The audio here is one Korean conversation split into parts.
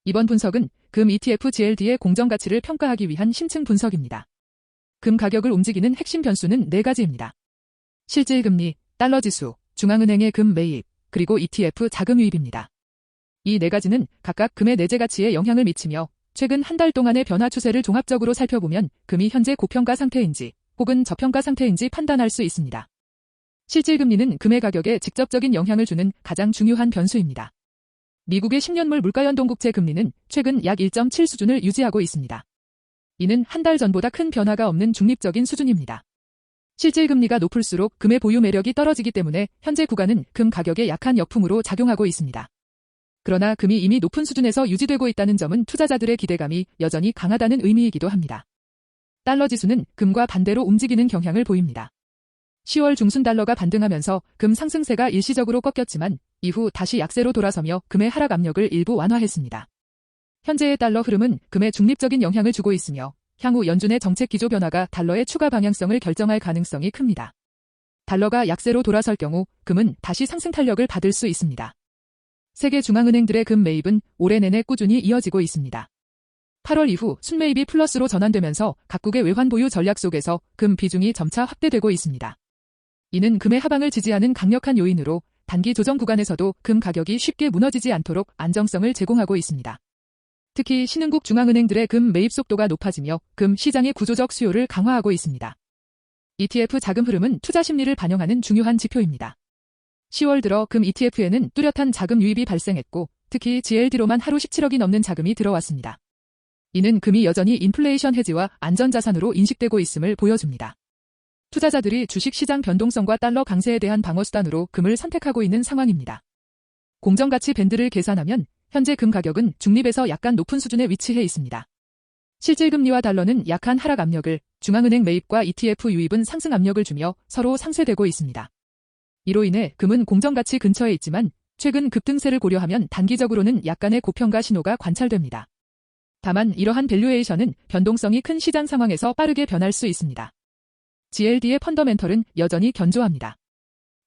이번 분석은 금 ETF GLD의 공정가치를 평가하기 위한 심층 분석입니다. 금 가격을 움직이는 핵심 변수는 4가지입니다. 실질금리, 달러지수, 중앙은행의 금 매입, 그리고 ETF 자금 유입입니다. 이 4가지는 각각 금의 내재 가치에 영향을 미치며 최근 한 달 동안의 변화 추세를 종합적으로 살펴보면 금이 현재 고평가 상태인지 혹은 저평가 상태인지 판단할 수 있습니다. 실질금리는 금의 가격에 직접적인 영향을 주는 가장 중요한 변수입니다. 미국의 10년물 물가연동국채 금리는 최근 약 1.7 수준을 유지하고 있습니다. 이는 한 달 전보다 큰 변화가 없는 중립적인 수준입니다. 실질금리가 높을수록 금의 보유 매력이 떨어지기 때문에 현재 구간은 금 가격에 약한 역풍으로 작용하고 있습니다. 그러나 금이 이미 높은 수준에서 유지되고 있다는 점은 투자자들의 기대감이 여전히 강하다는 의미이기도 합니다. 달러지수는 금과 반대로 움직이는 경향을 보입니다. 10월 중순 달러가 반등하면서 금 상승세가 일시적으로 꺾였지만 이후 다시 약세로 돌아서며 금의 하락 압력을 일부 완화했습니다. 현재의 달러 흐름은 금에 중립적인 영향을 주고 있으며 향후 연준의 정책 기조 변화가 달러의 추가 방향성을 결정할 가능성이 큽니다. 달러가 약세로 돌아설 경우 금은 다시 상승 탄력을 받을 수 있습니다. 세계 중앙은행들의 금 매입은 올해 내내 꾸준히 이어지고 있습니다. 8월 이후 순매입이 플러스로 전환되면서 각국의 외환 보유 전략 속에서 금 비중이 점차 확대되고 있습니다. 이는 금의 하방을 지지하는 강력한 요인으로 단기 조정 구간에서도 금 가격이 쉽게 무너지지 않도록 안정성을 제공하고 있습니다. 특히 신흥국 중앙은행들의 금 매입 속도가 높아지며 금 시장의 구조적 수요를 강화하고 있습니다. ETF 자금 흐름은 투자 심리를 반영하는 중요한 지표입니다. 10월 들어 금 ETF에는 뚜렷한 자금 유입이 발생했고 특히 GLD로만 하루 17억이 넘는 자금이 들어왔습니다. 이는 금이 여전히 인플레이션 해지와 안전자산으로 인식되고 있음을 보여줍니다. 투자자들이 주식시장 변동성과 달러 강세에 대한 방어수단으로 금을 선택하고 있는 상황입니다. 공정가치 밴드를 계산하면 현재 금 가격은 중립에서 약간 높은 수준에 위치해 있습니다. 실질금리와 달러는 약한 하락 압력을, 중앙은행 매입과 ETF 유입은 상승 압력을 주며 서로 상쇄되고 있습니다. 이로 인해 금은 공정가치 근처에 있지만 최근 급등세를 고려하면 단기적으로는 약간의 고평가 신호가 관찰됩니다. 다만 이러한 밸류에이션은 변동성이 큰 시장 상황에서 빠르게 변할 수 있습니다. GLD의 펀더멘털은 여전히 견조합니다.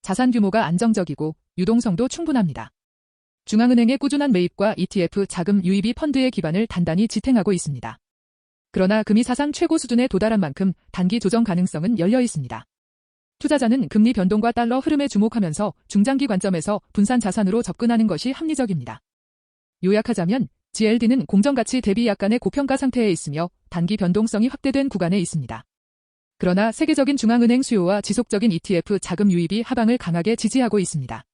자산 규모가 안정적이고 유동성도 충분합니다. 중앙은행의 꾸준한 매입과 ETF 자금 유입이 펀드의 기반을 단단히 지탱하고 있습니다. 그러나 금이 사상 최고 수준에 도달한 만큼 단기 조정 가능성은 열려 있습니다. 투자자는 금리 변동과 달러 흐름에 주목하면서 중장기 관점에서 분산 자산으로 접근하는 것이 합리적입니다. 요약하자면 GLD는 공정가치 대비 약간의 고평가 상태에 있으며 단기 변동성이 확대된 구간에 있습니다. 그러나 세계적인 중앙은행 수요와 지속적인 ETF 자금 유입이 하방을 강하게 지지하고 있습니다.